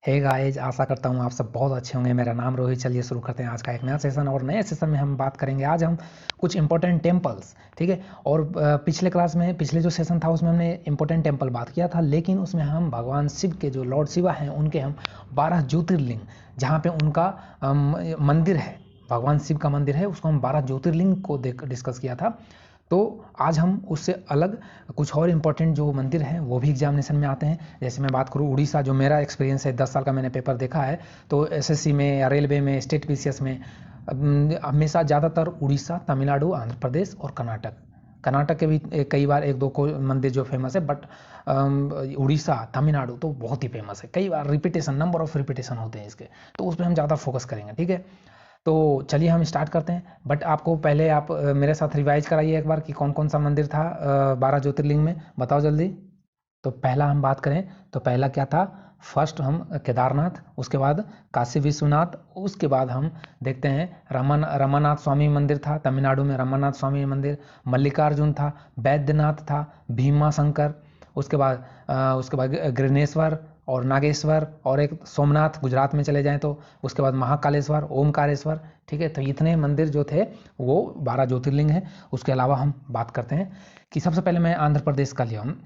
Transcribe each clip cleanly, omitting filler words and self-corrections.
Hey guys, आशा करता हूँ आप सब बहुत अच्छे होंगे। मेरा नाम रोहित। चलिए शुरू करते हैं आज का एक नया सेशन। और नए सेशन में हम बात करेंगे आज हम कुछ इंपॉर्टेंट टेम्पल्स, ठीक है। और पिछले क्लास में पिछले जो सेशन था उसमें हमने इंपॉर्टेंट टेम्पल बात किया था, लेकिन उसमें हम भगवान शिव के जो लॉर्ड शिवा हैं उनके हम 12 ज्योतिर्लिंग, जहाँ पे उनका मंदिर है, भगवान शिव का मंदिर है, उसको हम 12 ज्योतिर्लिंग को डिस्कस किया था। तो आज हम उससे अलग कुछ और इम्पोर्टेंट जो मंदिर हैं वो भी एग्जामिनेशन में आते हैं। जैसे मैं बात करूँ उड़ीसा, जो मेरा एक्सपीरियंस है, 10 साल का मैंने पेपर देखा है, तो एसएससी में या रेलवे में, स्टेट पीसीएस में हमेशा ज़्यादातर उड़ीसा, तमिलनाडु, आंध्र प्रदेश और कर्नाटक के भी कई बार एक दो को मंदिर जो फेमस है, बट उड़ीसा, तमिलनाडु तो बहुत ही फेमस है। कई बार रिपीटेशन, नंबर ऑफ रिपीटेशन होते हैं इसके, तो उस पर हम ज़्यादा फोकस करेंगे, ठीक है। तो चलिए हम स्टार्ट करते हैं। बट आपको पहले आप मेरे साथ रिवाइज कराइए एक बार कि कौन कौन सा मंदिर था 12 ज्योतिर्लिंग में, बताओ जल्दी। तो पहला हम बात करें तो पहला क्या था? फर्स्ट हम केदारनाथ, उसके बाद काशी विश्वनाथ, उसके बाद हम देखते हैं रमानाथ स्वामी मंदिर था तमिलनाडु में, रमानाथ स्वामी मंदिर। मल्लिकार्जुन था, बैद्यनाथ था, भीमा शंकर, उसके बाद गृनेश्वर और नागेश्वर, और एक सोमनाथ गुजरात में चले जाएं तो, उसके बाद महाकालेश्वर, ओमकारेश्वर, ठीक है। तो इतने मंदिर जो थे वो 12 ज्योतिर्लिंग हैं। उसके अलावा हम बात करते हैं कि सबसे पहले मैं आंध्र प्रदेश का लिया हूँ।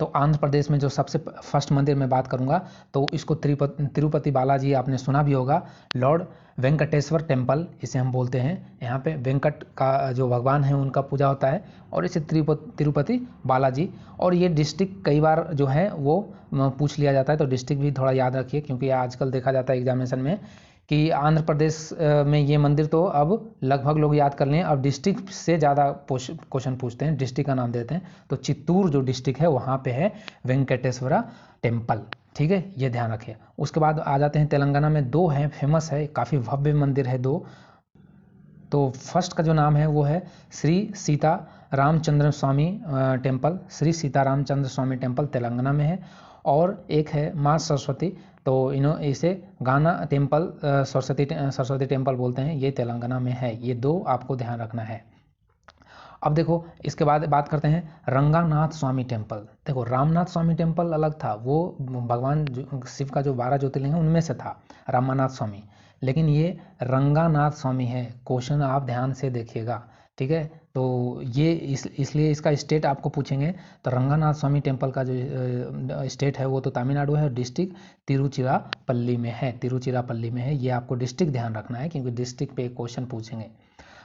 तो आंध्र प्रदेश में जो सबसे फर्स्ट मंदिर मैं बात करूंगा तो इसको तिरुपति बालाजी, आपने सुना भी होगा, लॉर्ड वेंकटेश्वर टेम्पल इसे हम बोलते हैं। यहाँ पे वेंकट का जो भगवान है उनका पूजा होता है, और इसे तिरुपति बालाजी। और ये डिस्ट्रिक्ट कई बार जो है वो पूछ लिया जाता है, तो डिस्ट्रिक्ट भी थोड़ा याद रखिए, क्योंकि आजकल देखा जाता है एग्जामिनेशन में कि आंध्र प्रदेश में ये मंदिर तो अब लगभग लोग याद कर लें, अब डिस्ट्रिक्ट से ज़्यादा क्वेश्चन पूछते हैं, डिस्ट्रिक्ट का नाम देते हैं। तो चित्तूर जो डिस्ट्रिक्ट है वहाँ पे है वेंकटेश्वरा टेम्पल, ठीक है, ये ध्यान रखिए। उसके बाद आ जाते हैं तेलंगाना में, दो हैं फेमस है, काफ़ी भव्य मंदिर है दो। तो फर्स्ट का जो नाम है वो है श्री सीता रामचंद्र स्वामी टेम्पल, श्री सीता रामचंद्र स्वामी टेम्पल तेलंगाना में है। और एक है माँ सरस्वती, तो इसे गाना टेम्पल, सरस्वती टेम्पल बोलते हैं, ये तेलंगाना में है। ये दो आपको ध्यान रखना है। अब देखो इसके बाद बात करते हैं रंगानाथ स्वामी टेम्पल। देखो रामनाथ स्वामी टेम्पल अलग था, वो भगवान शिव का जो 12 ज्योतिर्लिंग है उनमें से था रामानाथ स्वामी, लेकिन ये रंगानाथ स्वामी है। क्वेश्चन आप ध्यान से देखिएगा, ठीक है। तो ये इसलिए इसका स्टेट आपको पूछेंगे, तो रंगानाथ स्वामी टेम्पल का जो स्टेट है वो तो तमिलनाडु है, और डिस्ट्रिक्ट तिरुचिरापल्ली में है, तिरुचिरापल्ली में है। ये आपको डिस्ट्रिक्ट ध्यान रखना है, क्योंकि डिस्ट्रिक्ट पे क्वेश्चन पूछेंगे।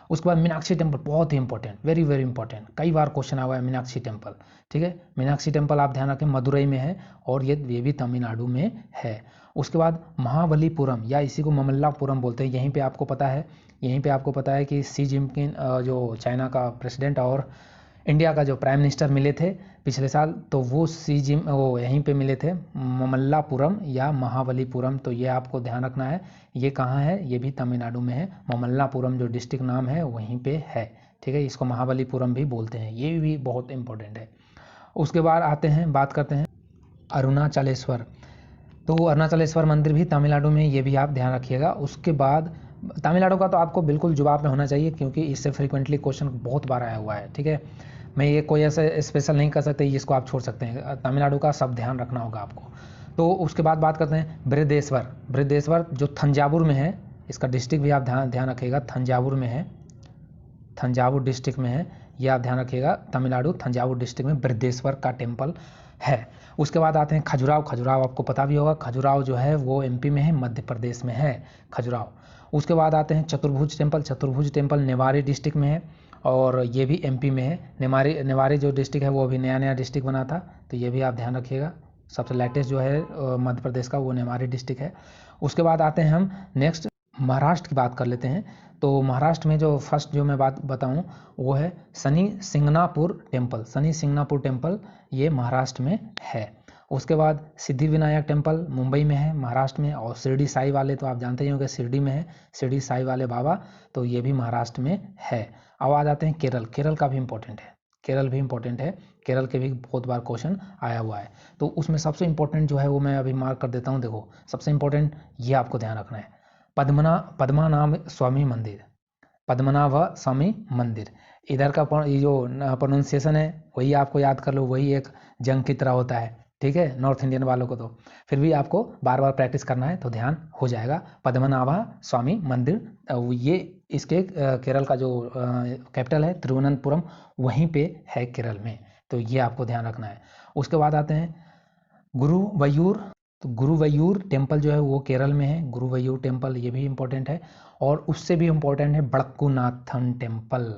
उसके बाद मीनाक्षी टेम्पल, बहुत ही इंपॉर्टेंट, वेरी वेरी इंपॉर्टेंट, कई बार क्वेश्चन आया है मीनाक्षी टेम्पल, ठीक है। मीनाक्षी टेम्पल आप ध्यान रखें, मदुरई में है, और ये भी तमिलनाडु में है। उसके बाद महाबलीपुरम, या इसी को ममल्लापुरम बोलते हैं, यहीं पे आपको पता है कि शी जिनपिंग जो चाइना का प्रेसिडेंट और इंडिया का जो प्राइम मिनिस्टर मिले थे पिछले साल, तो वो यहीं पे मिले थे, ममल्लापुरम या महाबलीपुरम। तो ये आपको ध्यान रखना है, ये कहाँ है, ये भी तमिलनाडु में है। ममल्लापुरम जो डिस्ट्रिक्ट नाम है वहीं पे है, ठीक है। इसको महाबलीपुरम भी बोलते हैं, ये भी बहुत इंपॉर्टेंट है। उसके बाद बात करते हैं अरुणाचलेश्वर। तो अरुणाचलेश्वर मंदिर भी तमिलनाडु में, ये भी आप ध्यान रखिएगा। उसके बाद तमिलनाडु का तो आपको बिल्कुल जुबान में होना चाहिए, क्योंकि इससे फ्रीक्वेंटली क्वेश्चन बहुत बार आया हुआ है, ठीक है। मैं ये कोई ऐसे स्पेशल नहीं कर सकते, इसको आप छोड़ सकते हैं, तमिलनाडु का सब ध्यान रखना होगा आपको। तो उसके बाद बात करते हैं बृहदेश्वर जो थंजावुर में है, इसका डिस्ट्रिक्ट भी आप ध्यान रखिएगा, थंजावुर में है, थंजावुर डिस्ट्रिक्ट में है, ये आप ध्यान रखिएगा। तमिलनाडु थंजावुर डिस्ट्रिक्ट में बृहदेश्वर का टेम्पल है। उसके बाद आते हैं खजुराहो आपको पता भी होगा, खजुराहो जो है वो एमपी में है, मध्य प्रदेश में है खजुराहो। उसके बाद आते हैं चतुर्भुज टेम्पल नेवारी डिस्ट्रिक्ट में है, और ये भी एमपी में है। नेवारी जो डिस्ट्रिक्ट है वो अभी नया डिस्ट्रिक्ट बना था, तो ये भी आप ध्यान रखिएगा। सबसे लेटेस्ट जो है मध्य प्रदेश का वो नेवारी डिस्ट्रिक्ट है। उसके बाद आते हैं हम नेक्स्ट महाराष्ट्र की बात कर लेते हैं। तो महाराष्ट्र में जो फर्स्ट जो मैं बात बताऊं वो है शनि सिंगनापुर टेम्पल, ये महाराष्ट्र में है। उसके बाद सिद्धिविनायक टेम्पल मुंबई में है, महाराष्ट्र में। और शिरडी साई वाले तो आप जानते ही होंगे, शिरडी में है, शिरडी साई वाले बाबा, तो ये भी महाराष्ट्र में है। अब आ जाते हैं केरल का भी इंपॉर्टेंट है, केरल के भी बहुत बार क्वेश्चन आया हुआ है। तो उसमें सबसे इंपॉर्टेंट जो है वो मैं अभी मार्क कर देता हूँ। देखो सबसे इंपॉर्टेंट ये आपको ध्यान रखना है, पद्मनाभ स्वामी मंदिर। इधर का ये जो प्रोनाउंसिएशन है वही आपको याद कर लो, वही एक जंग की तरह होता है, ठीक है, नॉर्थ इंडियन वालों को तो फिर भी आपको बार बार प्रैक्टिस करना है तो ध्यान हो जाएगा। पद्मनाभा स्वामी मंदिर, ये इसके केरल का जो कैपिटल है तिरुवनंतपुरम, वहीं पे है केरल में, तो ये आपको ध्यान रखना है। उसके बाद आते हैं गुरुवयूर, तो गुरुवयूर टेम्पल जो है वो केरल में है, गुरुवयूर टेम्पल ये भी इम्पोर्टेंट है। और उससे भी इम्पोर्टेंट है बड़क्कुनाथन टेम्पल।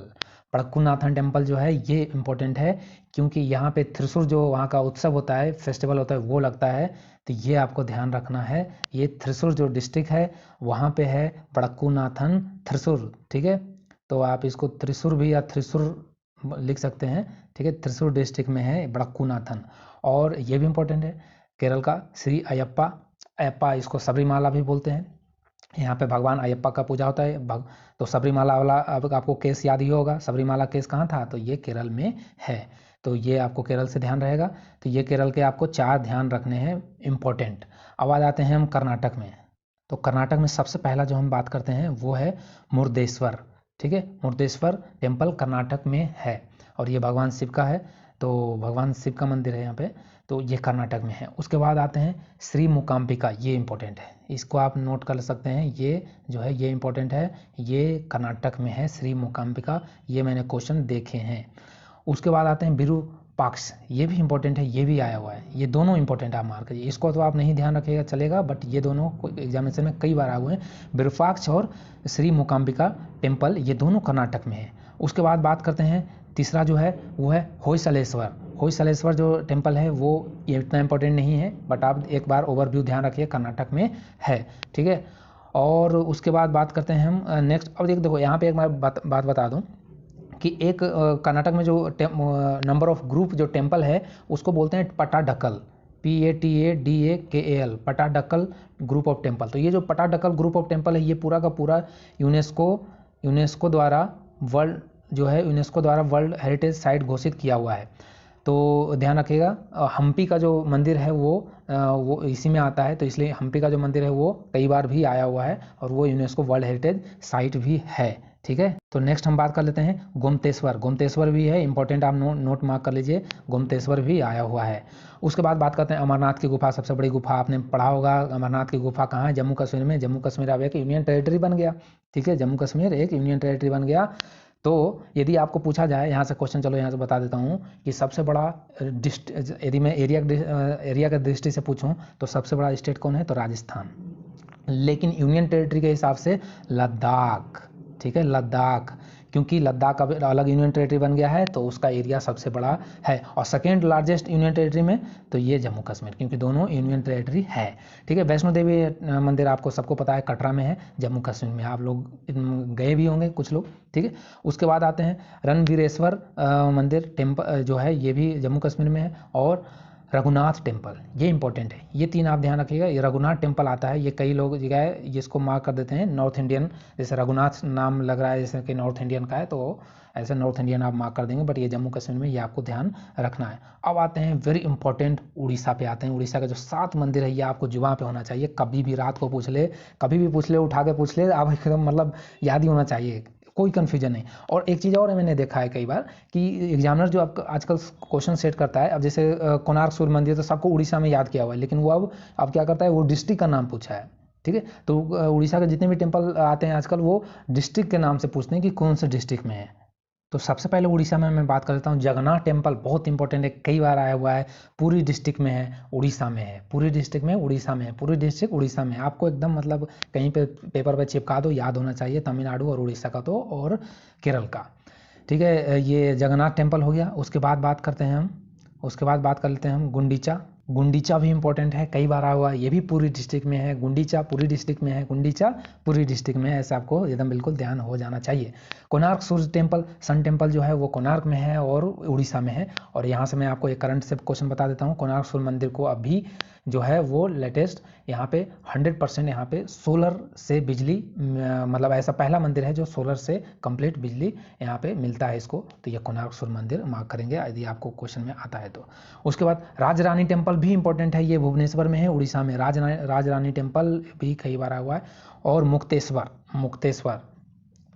बड़क्कुनाथन टेम्पल जो है ये इम्पोर्टेंट है क्योंकि यहाँ पे थ्रिसुर जो वहाँ का उत्सव होता है, फेस्टिवल होता है, वो लगता है, तो ये आपको ध्यान रखना है। ये थ्रिसुर जो डिस्ट्रिक्ट है वहाँ पे है बड़क्कुनाथन थ्रिसुर, ठीक है। तो आप इसको त्रिशूर भी या थ्रिसुर लिख सकते हैं, ठीक है। त्रिशूर डिस्ट्रिक्ट में है बड़क्कुनाथन। और ये भी इम्पोर्टेंट है केरल का श्री अयप्पा, अयप्पा इसको सबरीमाला भी बोलते हैं। यहाँ पे भगवान अयप्पा का पूजा होता है। तो सबरीमाला वाला अब आपको केस याद ही होगा, सबरीमाला केस कहाँ था, तो ये केरल में है। तो ये आपको केरल से ध्यान रहेगा। तो ये केरल के आपको 4 ध्यान रखने हैं इम्पोर्टेंट। अब आ जाते हैं हम कर्नाटक में। तो कर्नाटक में सबसे पहला जो हम बात करते हैं वो है मुर्देश्वर, ठीक है। मुर्देश्वर टेम्पल कर्नाटक में है और ये भगवान शिव का है, तो भगवान शिव का मंदिर है यहाँ पे, तो ये कर्नाटक में है। उसके बाद आते हैं श्री मूकाम्बिका, ये इंपॉर्टेंट है, इसको आप नोट कर सकते हैं। ये जो है ये इंपॉर्टेंट है, ये कर्नाटक में है श्री मूकाम्बिका, ये मैंने क्वेश्चन देखे हैं। उसके बाद आते हैं विरूपाक्ष, ये भी इंपॉर्टेंट है, ये भी आया हुआ है। ये दोनों इंपॉर्टेंट आप मार्क करिए, इसको तो आप नहीं ध्यान रखिएगा चलेगा, बट ये दोनों एग्जामिनेशन में कई बार आए हुए हैं। विरूपाक्ष और श्री मूकाम्बिका टेम्पल ये दोनों कर्नाटक में है। उसके बाद बात करते हैं तीसरा जो है वो है होयसलेश्वर। होयसलेश्वर जो टेम्पल है वो ये इतना इंपॉर्टेंट नहीं है, बट आप एक बार ओवरव्यू ध्यान रखिए, कर्नाटक में है, ठीक है। और उसके बाद बात करते हैं हम नेक्स्ट। अब देखो यहाँ पे एक मैं बात बता दूँ कि एक कर्नाटक में जो नंबर ऑफ ग्रुप जो टेम्पल है उसको बोलते हैं पटाडकल, PATADAKAL, पटाडकल ग्रुप ऑफ टेम्पल। तो ये जो पटाडकल ग्रुप ऑफ टेम्पल है ये पूरा का पूरा यूनेस्को द्वारा वर्ल्ड हेरिटेज साइट घोषित किया हुआ है। तो ध्यान रखिएगा। हम्पी का जो मंदिर है वो इसी में आता है, तो इसलिए हम्पी का जो मंदिर है वो कई बार भी आया हुआ है और वो यूनेस्को वर्ल्ड हेरिटेज साइट भी है, ठीक है। तो नेक्स्ट हम बात कर लेते हैं गोमतेश्वर। गोमतेश्वर भी है इंपॉर्टेंट, आप नोट मार्क कर लीजिए, गोमतेश्वर भी आया हुआ है। उसके बाद बात करते हैं अमरनाथ की गुफा, सबसे बड़ी गुफा आपने पढ़ा होगा। अमरनाथ की गुफा कहाँ है, जम्मू कश्मीर में। जम्मू कश्मीर अब एक यूनियन टेरिटरी बन गया, ठीक है, जम्मू कश्मीर एक यूनियन टेरिटरी बन गया। तो यदि आपको पूछा जाए यहाँ से क्वेश्चन, चलो यहाँ से बता देता हूँ कि सबसे बड़ा यदि मैं एरिया के दृष्टि से पूछूं तो सबसे बड़ा स्टेट कौन है, तो राजस्थान। लेकिन यूनियन टेरिटरी के हिसाब से लद्दाख, ठीक है, लद्दाख, क्योंकि लद्दाख अब अलग यूनियन टेरिटरी बन गया है तो उसका एरिया सबसे बड़ा है। और सेकेंड लार्जेस्ट यूनियन टेरिटरी में तो ये जम्मू कश्मीर, क्योंकि दोनों यूनियन टेरिटरी है, ठीक है। वैष्णो देवी मंदिर आपको सबको पता है कटरा में है, जम्मू कश्मीर में, आप लोग गए भी होंगे कुछ लोग, ठीक है। उसके बाद आते हैं रणवीरेश्वर मंदिर टेम्पल जो है ये भी जम्मू कश्मीर में है। और रघुनाथ टेम्पल, ये इंपॉर्टेंट है, ये 3 आप ध्यान रखिएगा। ये रघुनाथ टेम्पल आता है, ये कई लोग जगह है इसको मार्क कर देते हैं नॉर्थ इंडियन, जैसे रघुनाथ नाम लग रहा है जैसे कि नॉर्थ इंडियन का है तो ऐसे नॉर्थ इंडियन आप मार्क कर देंगे, बट ये जम्मू कश्मीर में, ये आपको ध्यान रखना है। अब आते हैं वेरी इंपॉर्टेंट उड़ीसा पे आते हैं। उड़ीसा का जो 7 मंदिर है ये आपको जुबान पे होना चाहिए, कभी भी रात को पूछ ले, कभी भी पूछ ले, उठा के पूछ ले, आप एकदम मतलब याद ही होना चाहिए, कोई कन्फ्यूजन नहीं। और एक चीज़ और मैंने देखा है कई बार कि एग्जामिनर जो आपका आजकल क्वेश्चन सेट करता है, अब जैसे कोणार्क सूर्य मंदिर तो सबको उड़ीसा में याद किया हुआ है, लेकिन वो अब क्या करता है, वो डिस्ट्रिक्ट का नाम पूछा है, ठीक है। तो उड़ीसा के जितने भी टेम्पल आते हैं आजकल वो डिस्ट्रिक्ट के नाम से पूछते हैं कि कौन से डिस्ट्रिक्ट में है। तो सबसे पहले उड़ीसा में मैं बात कर लेता हूँ, जगन्नाथ टेम्पल बहुत इंपॉर्टेंट है, कई बार आया हुआ है, पूरी डिस्ट्रिक्ट में है, उड़ीसा में है, पूरी डिस्ट्रिक्ट में उड़ीसा में है, पूरी डिस्ट्रिक्ट उड़ीसा में है। आपको एकदम मतलब कहीं पे पेपर पे चिपका दो, याद होना चाहिए, तमिलनाडु और उड़ीसा का तो और केरल का, ठीक है। ये जगन्नाथ टेम्पल हो गया। उसके बाद बात करते हैं हम गुंडीचा। गुंडीचा भी इंपॉर्टेंट है, कई बार आया हुआ है, ये भी पूरी डिस्ट्रिक्ट में है, गुंडीचा पूरी डिस्ट्रिक्ट में है, गुंडीचा पूरी डिस्ट्रिक्ट में है, ऐसा आपको एकदम बिल्कुल ध्यान हो जाना चाहिए। कोणार्क सूर्य टेम्पल, सन टेम्पल जो है वो कोणार्क में है और उड़ीसा में है। और यहाँ से मैं आपको एक करंट से क्वेश्चन बता देता हूँ, कोणार्क सूर्य मंदिर को अभी जो है वो लेटेस्ट यहाँ पे 100% यहाँ पे सोलर से बिजली, मतलब ऐसा पहला मंदिर है जो सोलर से कंप्लीट बिजली यहाँ पे मिलता है इसको। तो ये कोणार्क सूर्य मंदिर मार्क करेंगे यदि आपको क्वेश्चन में आता है तो। उसके बाद राजरानी टेम्पल भी इंपॉर्टेंट है, ये भुवनेश्वर में है, उड़ीसा में। राजरानी टेम्पल भी कई बार आया हुआ है। और मुक्तेश्वर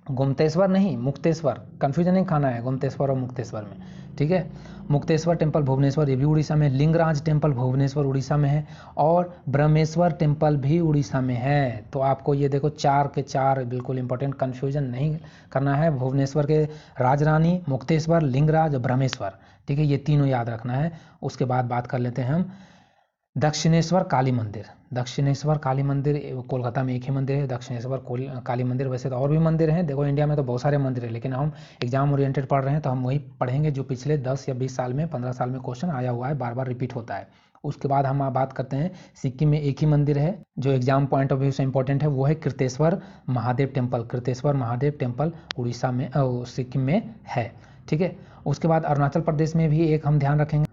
गोमतेश्वर नहीं, मुक्तेश्वर, कंफ्यूजन नहीं खाना है गोमतेश्वर और मुक्तेश्वर में, ठीक है। मुक्तेश्वर टेम्पल भुवनेश्वर, ये भी उड़ीसा में। लिंगराज टेम्पल भुवनेश्वर उड़ीसा में है, और ब्रह्मेश्वर टेम्पल भी उड़ीसा में है। तो आपको ये देखो 4 के 4 बिल्कुल इंपॉर्टेंट, कंफ्यूजन नहीं करना है। भुवनेश्वर के राजरानी, मुक्तेश्वर, लिंगराज, ब्रह्मेश्वर, ठीक है, ये तीनों याद रखना है। उसके बाद बात कर लेते हैं हम दक्षिणेश्वर काली मंदिर। दक्षिणेश्वर काली मंदिर कोलकाता में एक ही मंदिर है, दक्षिणेश्वर काली मंदिर। वैसे तो और भी मंदिर हैं, देखो इंडिया में तो बहुत सारे मंदिर हैं, लेकिन हम एग्जाम ओरिएंटेड पढ़ रहे हैं तो हम वही पढ़ेंगे जो पिछले 10 या 20 साल में, 15 साल में क्वेश्चन आया हुआ है, बार बार रिपीट होता है। उसके बाद हम बात करते हैं सिक्किम में एक ही मंदिर है जो एग्जाम पॉइंट ऑफ व्यू से इंपॉर्टेंट है, वो है कृतेश्वर महादेव टेम्पल। कृतेश्वर महादेव टेम्पल उड़ीसा में, सिक्किम में है, ठीक है। उसके बाद अरुणाचल प्रदेश में भी एक हम ध्यान रखेंगे,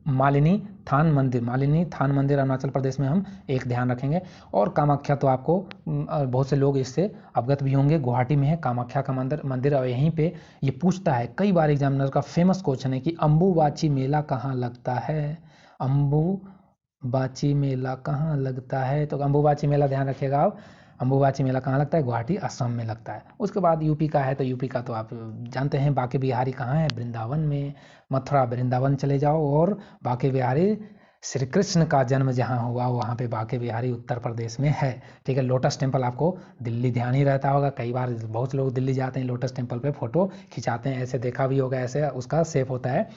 मालिनी थान मंदिर। मालिनी थान मंदिर अरुणाचल प्रदेश में हम एक ध्यान रखेंगे। और कामाख्या तो आपको बहुत से लोग इससे अवगत भी होंगे, गुवाहाटी में है कामाख्या का मंदिर। और यहीं पे ये पूछता है, कई बार एग्जामिनर का फेमस क्वेश्चन है कि अम्बुबाची मेला कहाँ लगता है। अम्बुबाची मेला कहाँ लगता है, तो अम्बुबाची मेला ध्यान रखिएगा आप। अम्बुबाची मेला कहाँ लगता है, गुवाहाटी असम में लगता है। उसके बाद यूपी का है, तो यूपी का तो आप जानते हैं, बांके बिहारी कहाँ है, वृंदावन में। मथुरा वृंदावन चले जाओ, और बांके बिहारी श्री कृष्ण का जन्म जहाँ हुआ वहाँ पे बांके बिहारी उत्तर प्रदेश में है, ठीक है। लोटस टेम्पल आपको दिल्ली ध्यान ही रहता होगा, कई बार बहुत लोग दिल्ली जाते हैं, लोटस टेम्पल पे फोटो खिंचाते हैं, ऐसे देखा भी होगा, ऐसे उसका शेप होता है,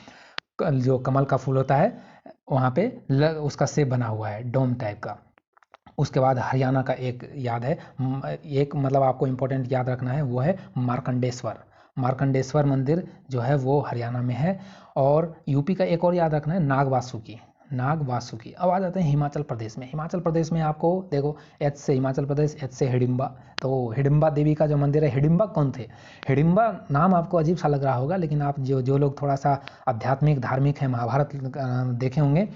जो कमल का फूल होता है वहाँ पे उसका शेप बना हुआ है, डोम टाइप का। उसके बाद हरियाणा का एक याद है, एक मतलब आपको इम्पोर्टेंट याद रखना है, वो है मार्कंडेश्वर। मार्कंडेश्वर मंदिर जो है वो हरियाणा में है। और यूपी का एक और याद रखना है, नागवासुकी। नागवासुकी। अब आ जाते हैं हिमाचल प्रदेश में। हिमाचल प्रदेश में आपको देखो, एच से हिमाचल प्रदेश, एच से हिडिंबा। तो हिडिंबा देवी का जो मंदिर है, हिडिंबा कौन थे? हिडिंबा नाम आपको अजीब सा लग रहा होगा, लेकिन आप जो लोग थोड़ा सा आध्यात्मिक धार्मिक है, महाभारत देखे होंगे,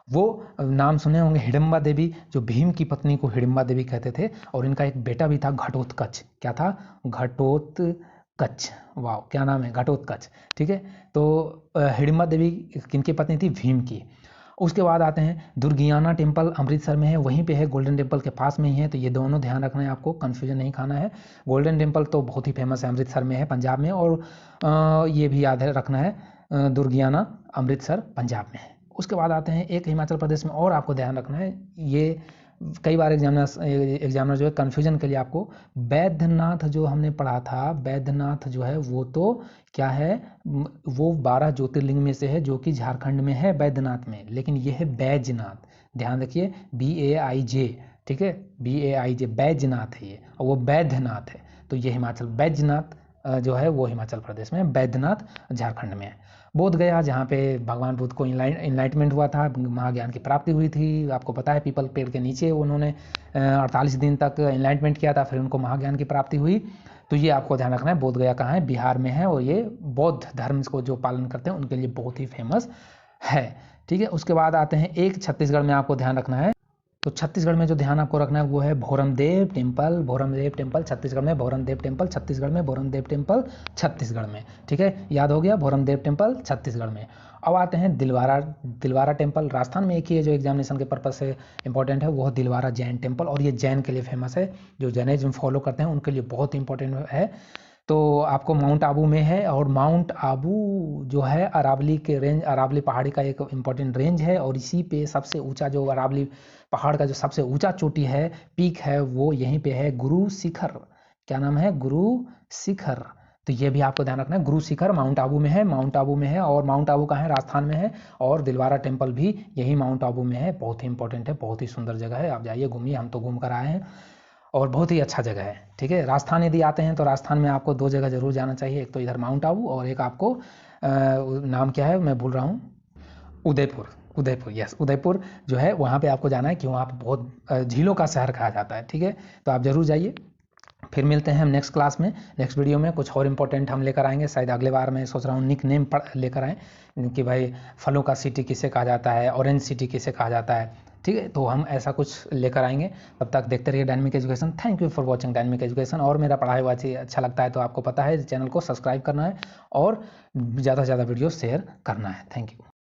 वो नाम सुने होंगे। हिडिंबा देवी जो भीम की पत्नी को हिडिंबा देवी कहते थे, और इनका एक बेटा भी था घटोत्कच। क्या था? घटोत्कच। वाह, क्या नाम है, घटोत्कच, ठीक है। तो हिडिंबा देवी किनकी पत्नी थी? भीम की। उसके बाद आते हैं दुर्गियाना टेम्पल, अमृतसर में है, वहीं पे है, गोल्डन टेम्पल के पास में ही है। तो ये दोनों ध्यान रखना है आपको, कंफ्यूजन नहीं खाना है। गोल्डन टेम्पल तो बहुत ही फेमस है, अमृतसर में है, पंजाब में। और ये भी याद रखना है, दुर्गियाना अमृतसर पंजाब में है। उसके बाद आते हैं एक हिमाचल प्रदेश में और आपको ध्यान रखना है, ये कई बार एग्जामिनर जो है कन्फ्यूजन के लिए आपको, बैद्यनाथ जो हमने पढ़ा था, बैद्यनाथ जो है वो तो क्या है, वो 12 ज्योतिर्लिंग में से है, जो कि झारखंड में है बैद्यनाथ में, लेकिन ये है बैजनाथ। ध्यान रखिए, BAIJ, ठीक है, BAIJ, बैजनाथ है ये, और वो बैद्यनाथ है। तो ये हिमाचल, बैजनाथ जो है वो हिमाचल प्रदेश में, बैद्यनाथ झारखंड में है। बोध गया, जहाँ पे भगवान बुद्ध को इनलाइटमेंट हुआ था, महाज्ञान की प्राप्ति हुई थी, आपको पता है, पीपल पेड़ के नीचे उन्होंने 48 दिन तक इनलाइटमेंट किया था, फिर उनको महाज्ञान की प्राप्ति हुई। तो ये आपको ध्यान रखना है। बोध गया कहाँ है? बिहार में है, और ये बौद्ध धर्म को जो पालन करते हैं उनके लिए बहुत ही फेमस है, ठीक है। उसके बाद आते हैं एक छत्तीसगढ़ में आपको ध्यान रखना है। तो छत्तीसगढ़ में जो ध्यान आपको रखना है वो है भोरमदेव टेम्पल। भोरमदेव टेम्पल छत्तीसगढ़ में, भोरमदेव टेम्पल छत्तीसगढ़ में, भोरमदेव टेम्पल छत्तीसगढ़ में, ठीक है, याद हो गया, भोरमदेव टेम्पल छत्तीसगढ़ में। अब आते हैं दिलवारा टेम्पल, राजस्थान में एक ही है जो एग्जामिनेशन के पर्पज से इंपॉर्टेंट है, वो दिलवारा जैन टेम्पल, और ये जैन के लिए फेमस है, जो जैनिज्म फॉलो करते हैं उनके लिए बहुत इंपॉर्टेंट है। तो आपको माउंट आबू में है, और माउंट आबू जो है अरावली के रेंज, अरावली पहाड़ी का एक इम्पॉर्टेंट रेंज है, और इसी पे सबसे ऊंचा जो अरावली पहाड़ का जो सबसे ऊंचा चोटी है, पीक है, वो यहीं पे है, गुरु शिखर। क्या नाम है? गुरु शिखर। तो ये भी आपको ध्यान रखना है, गुरु शिखर माउंट आबू में है, माउंट आबू में है। और माउंट आबू कहाँ है? राजस्थान में है। और दिलवारा टेम्पल भी यही माउंट आबू में है, बहुत ही इंपॉर्टेंट है, बहुत ही सुंदर जगह है, आप जाइए घूमिए, हम तो घूम कर आए हैं, और बहुत ही अच्छा जगह है, ठीक है। राजस्थान यदि आते हैं तो राजस्थान में आपको 2 जगह जरूर जाना चाहिए, एक तो इधर माउंट आबू, और एक आपको नाम क्या है मैं भूल रहा हूँ, उदयपुर। उदयपुर, यस, उदयपुर जो है वहाँ पे आपको जाना है, क्यों? वहाँ पे बहुत झीलों का शहर कहा जाता है, ठीक है। तो आप जरूर जाइए। फिर मिलते हैं हम नेक्स्ट क्लास में, नेक्स्ट वीडियो में कुछ और इंपॉर्टेंट हम लेकर आएंगे। शायद अगले बार मैं सोच रहा हूँ निक नेम लेकर आएँ, कि भाई फलों का सिटी किसे कहा जाता है, ऑरेंज सिटी किसे कहा जाता है, ठीक है। तो हम ऐसा कुछ लेकर आएंगे। तब तक देखते रहिए dynamic education. Thank you for watching dynamic education. और मेरा पढ़ाई हुआ अच्छा लगता है तो आपको पता है, चैनल को सब्सक्राइब करना है, और ज़्यादा से ज़्यादा वीडियो शेयर करना है। Thank you.